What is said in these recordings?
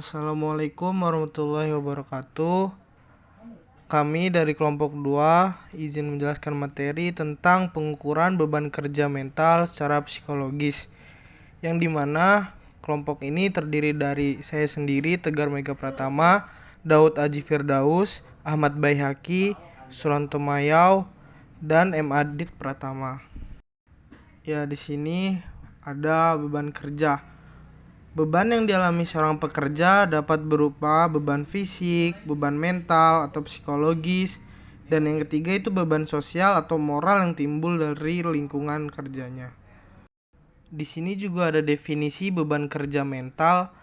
Assalamualaikum warahmatullahi wabarakatuh. Kami dari kelompok 2 izin menjelaskan materi tentang pengukuran beban kerja mental secara psikologis, yang dimana kelompok ini terdiri dari saya sendiri, Tegar Mega Pratama, Daud Aji Firdaus, Ahmad Baihaqi, Suranto Mayau, dan M. Adit Pratama. Ya, di sini ada beban kerja. Beban yang dialami seorang pekerja dapat berupa beban fisik, beban mental atau psikologis, dan yang ketiga itu beban sosial atau moral yang timbul dari lingkungan kerjanya. Di sini juga ada definisi beban kerja mental,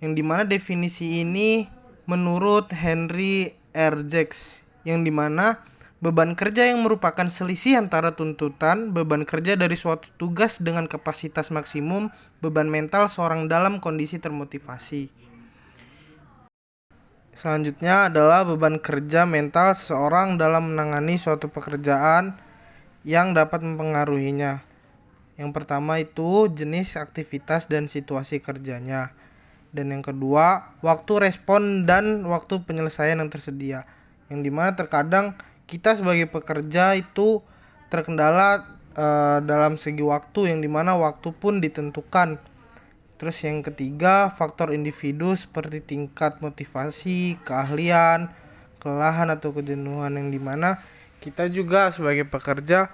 yang dimana definisi ini menurut Henry R. Jacques, yang dimana beban kerja yang merupakan selisih antara tuntutan beban kerja dari suatu tugas dengan kapasitas maksimum beban mental seorang dalam kondisi termotivasi. Selanjutnya adalah beban kerja mental seseorang dalam menangani suatu pekerjaan yang dapat mempengaruhinya. Yang pertama itu jenis aktivitas dan situasi kerjanya. Dan yang kedua, waktu respon dan waktu penyelesaian yang tersedia. Yang dimana terkadang kita sebagai pekerja itu terkendala dalam segi waktu, yang dimana waktu pun ditentukan. Terus yang ketiga, faktor individu seperti tingkat motivasi, keahlian, kelelahan atau kejenuhan, yang dimana kita juga sebagai pekerja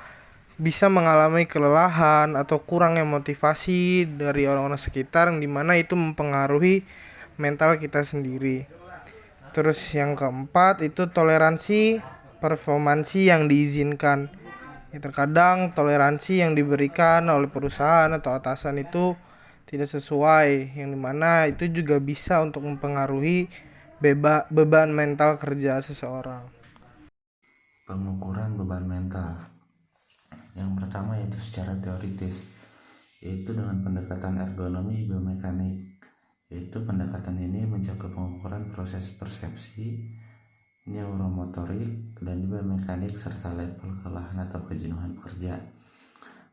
bisa mengalami kelelahan atau kurangnya motivasi dari orang-orang sekitar, yang dimana itu mempengaruhi mental kita sendiri. Terus yang keempat itu toleransi performansi yang diizinkan. Ya, terkadang toleransi yang diberikan oleh perusahaan atau atasan itu tidak sesuai, yang dimana itu juga bisa untuk mempengaruhi beban mental kerja seseorang. Pengukuran beban mental. Yang pertama yaitu secara teoritis, yaitu dengan pendekatan ergonomi biomekanik. Yaitu pendekatan ini mencakup pengukuran proses persepsi, neuromotorik, dan biomekanik serta level kelelahan atau kejenuhan pekerja.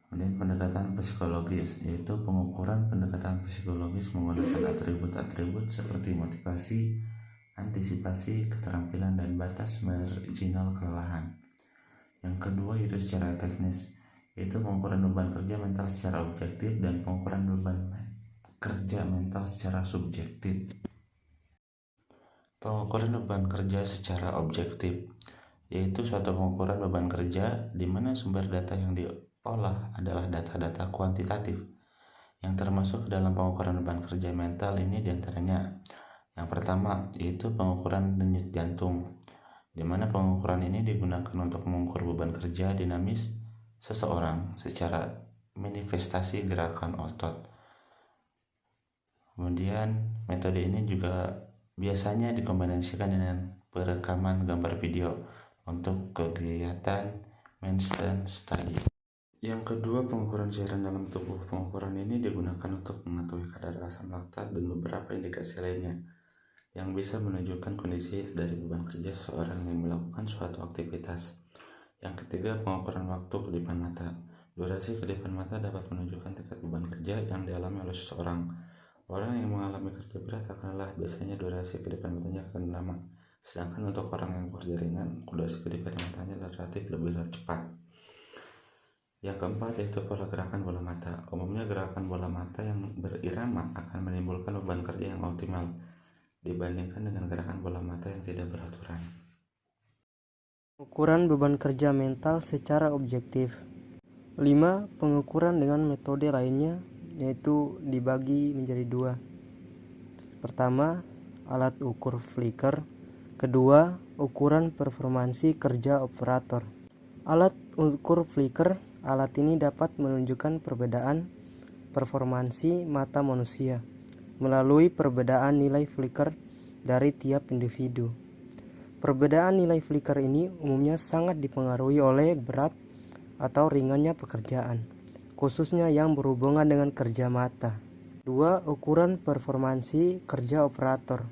Kemudian pendekatan psikologis, yaitu pengukuran pendekatan psikologis menggunakan atribut-atribut seperti motivasi, antisipasi, keterampilan, dan batas marginal kelelahan. Yang kedua yaitu secara teknis, yaitu pengukuran beban kerja mental secara objektif dan pengukuran beban kerja mental secara subjektif. Pengukuran beban kerja secara objektif yaitu suatu pengukuran beban kerja di mana sumber data yang diolah adalah data-data kuantitatif yang termasuk ke dalam pengukuran beban kerja mental ini diantaranya. Yang pertama yaitu pengukuran denyut jantung, di mana pengukuran ini digunakan untuk mengukur beban kerja dinamis seseorang secara manifestasi gerakan otot. Kemudian metode ini juga biasanya dikombinasikan dengan perekaman gambar video untuk kegiatan Manhattan Study. Yang kedua, pengukuran cairan dalam tubuh. Pengukuran ini digunakan untuk mengetahui kadar asam laktat dan beberapa indikasi lainnya yang bisa menunjukkan kondisi dari beban kerja seseorang yang melakukan suatu aktivitas. Yang ketiga, pengukuran waktu kedipan mata. Durasi kedipan mata dapat menunjukkan tingkat beban kerja yang dialami oleh seseorang. Orang yang mengalami kerja berat akan lelah, biasanya durasi kedipan matanya akan lama. Sedangkan untuk orang yang bekerja ringan, durasi kedipan matanya relatif lebih cepat. Yang keempat yaitu pola gerakan bola mata. Umumnya gerakan bola mata yang berirama akan menimbulkan beban kerja yang optimal dibandingkan dengan gerakan bola mata yang tidak beraturan. Pengukuran beban kerja mental secara objektif. 5. Pengukuran dengan metode lainnya yaitu dibagi menjadi 2. Pertama, alat ukur flicker. Kedua, ukuran performansi kerja operator. Alat ukur flicker. Alat ini dapat menunjukkan perbedaan performansi mata manusia melalui perbedaan nilai flicker dari tiap individu. Perbedaan nilai flicker ini umumnya sangat dipengaruhi oleh berat atau ringannya pekerjaan, khususnya yang berhubungan dengan kerja mata. 2. Ukuran performansi kerja operator.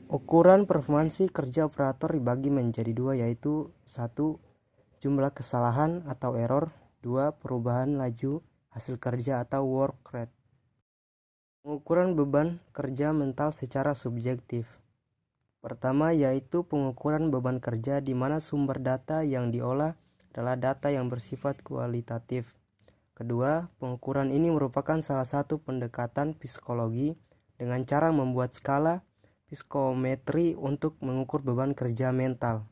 Ukuran performansi kerja operator dibagi menjadi 2, yaitu 1. Jumlah kesalahan atau error. 2. Perubahan laju hasil kerja atau work rate. Pengukuran beban kerja mental secara subjektif. Pertama yaitu pengukuran beban kerja di mana sumber data yang diolah adalah data yang bersifat kualitatif. Kedua, pengukuran ini merupakan salah satu pendekatan psikologi dengan cara membuat skala psikometri untuk mengukur beban kerja mental.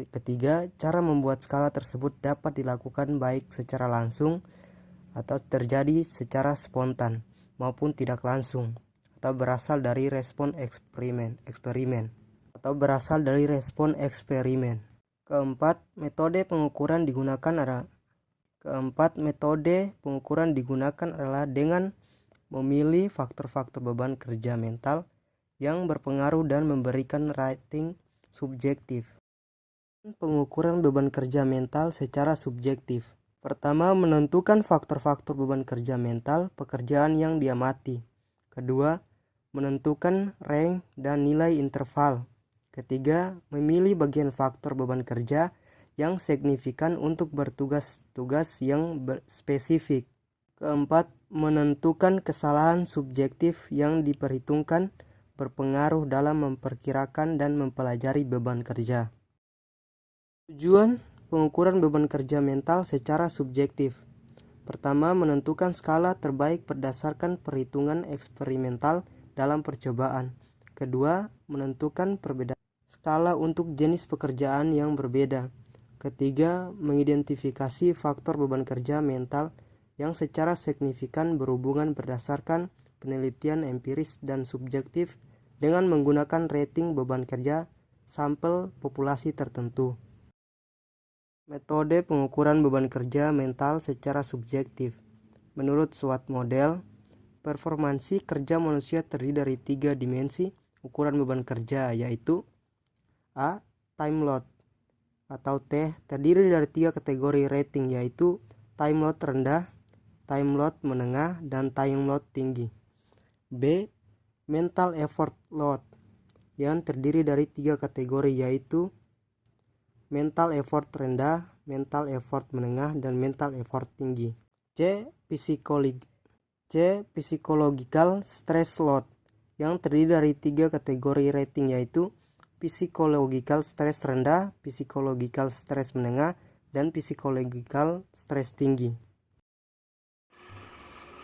Ketiga, cara membuat skala tersebut dapat dilakukan baik secara langsung atau terjadi secara spontan maupun tidak langsung atau berasal dari respon eksperimen. Keempat, metode pengukuran digunakan adalah dengan memilih faktor-faktor beban kerja mental yang berpengaruh dan memberikan rating subjektif. Pengukuran beban kerja mental secara subjektif. Pertama, menentukan faktor-faktor beban kerja mental pekerjaan yang diamati. Kedua, menentukan rank dan nilai interval. Ketiga, memilih bagian faktor beban kerja yang signifikan untuk bertugas-tugas yang spesifik. Keempat, menentukan kesalahan subjektif yang diperhitungkan berpengaruh dalam memperkirakan dan mempelajari beban kerja. Tujuan pengukuran beban kerja mental secara subjektif. Pertama, menentukan skala terbaik berdasarkan perhitungan eksperimental dalam percobaan. Kedua, menentukan perbedaan skala untuk jenis pekerjaan yang berbeda. Ketiga, mengidentifikasi faktor beban kerja mental yang secara signifikan berhubungan berdasarkan penelitian empiris dan subjektif dengan menggunakan rating beban kerja sampel populasi tertentu. Metode pengukuran beban kerja mental secara subjektif. Menurut SWOT model, performansi kerja manusia terdiri dari 3 dimensi ukuran beban kerja, yaitu A. Time load atau T terdiri dari 3 kategori rating, yaitu time load rendah, time load menengah, dan time load tinggi. B. Mental effort load yang terdiri dari 3 kategori, yaitu mental effort rendah, mental effort menengah, dan mental effort tinggi. C. Physiological stress load yang terdiri dari 3 kategori rating, yaitu physiological stress rendah, physiological stress menengah, dan physiological stress tinggi.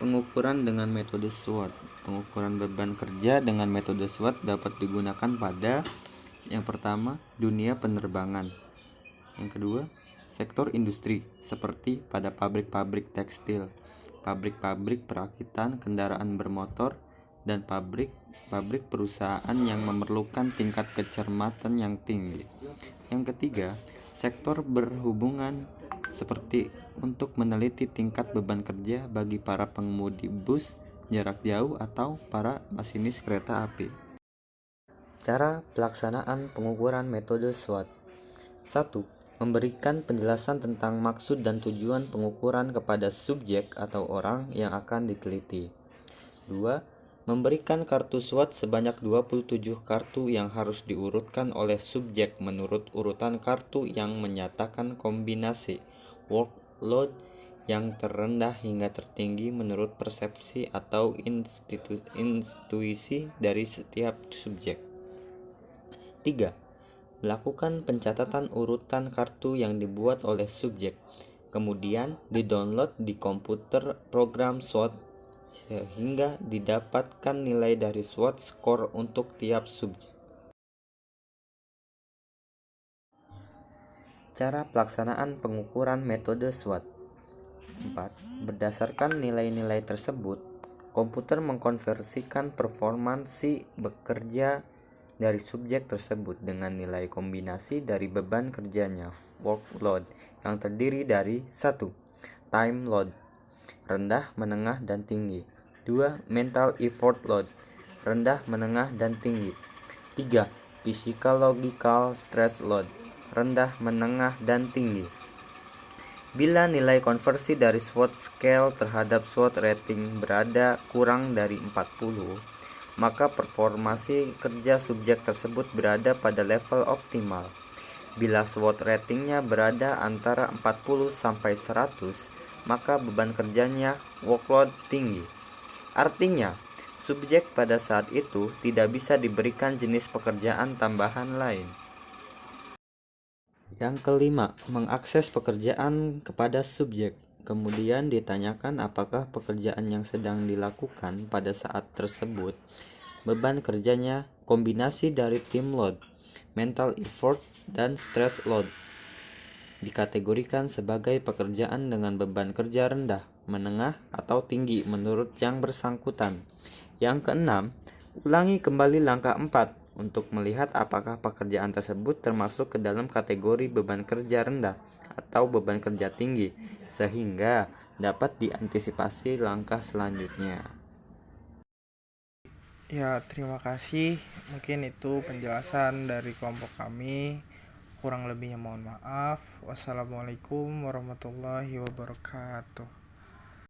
Pengukuran dengan metode SWOT. Pengukuran beban kerja dengan metode SWOT dapat digunakan pada yang pertama, dunia penerbangan. Yang kedua, sektor industri seperti pada pabrik-pabrik tekstil, pabrik-pabrik perakitan kendaraan bermotor, dan pabrik-pabrik perusahaan yang memerlukan tingkat kecermatan yang tinggi. Yang ketiga, sektor berhubungan seperti untuk meneliti tingkat beban kerja bagi para pengemudi bus jarak jauh atau para masinis kereta api. Cara pelaksanaan pengukuran metode SWOT. 1. Memberikan penjelasan tentang maksud dan tujuan pengukuran kepada subjek atau orang yang akan diteliti. 2. Memberikan kartu SWOT sebanyak 27 kartu yang harus diurutkan oleh subjek menurut urutan kartu yang menyatakan kombinasi workload yang terendah hingga tertinggi menurut persepsi atau intuisi dari setiap subjek. 3. Melakukan pencatatan urutan kartu yang dibuat oleh subjek, kemudian di-download di komputer program SWOT sehingga didapatkan nilai dari SWOT score untuk tiap subjek. Cara pelaksanaan pengukuran metode SWOT. 4. Berdasarkan nilai-nilai tersebut, komputer mengkonversikan performansi bekerja dari subjek tersebut dengan nilai kombinasi dari beban kerjanya workload yang terdiri dari 1. Time load rendah, menengah, dan tinggi. 2. Mental effort load rendah, menengah, dan tinggi. 3. Physiological stress load rendah, menengah, dan tinggi. Bila nilai konversi dari SWOT scale terhadap SWOT rating berada kurang dari 40, maka performasi kerja subjek tersebut berada pada level optimal. Bila SWOT ratingnya berada antara 40 sampai 100, maka beban kerjanya workload tinggi. Artinya, Subjek pada saat itu tidak bisa diberikan jenis pekerjaan tambahan lain. Yang kelima, mengakses pekerjaan kepada subjek. Kemudian ditanyakan apakah pekerjaan yang sedang dilakukan pada saat tersebut beban kerjanya kombinasi dari team load, mental effort, dan stress load. Dikategorikan sebagai pekerjaan dengan beban kerja rendah, menengah, atau tinggi menurut yang bersangkutan. Yang keenam, ulangi kembali langkah 4 untuk melihat apakah pekerjaan tersebut termasuk ke dalam kategori beban kerja rendah atau beban kerja tinggi, sehingga dapat diantisipasi langkah selanjutnya. Ya, terima kasih. Mungkin itu penjelasan dari kelompok kami. Kurang lebihnya mohon maaf. Wassalamualaikum warahmatullahi wabarakatuh.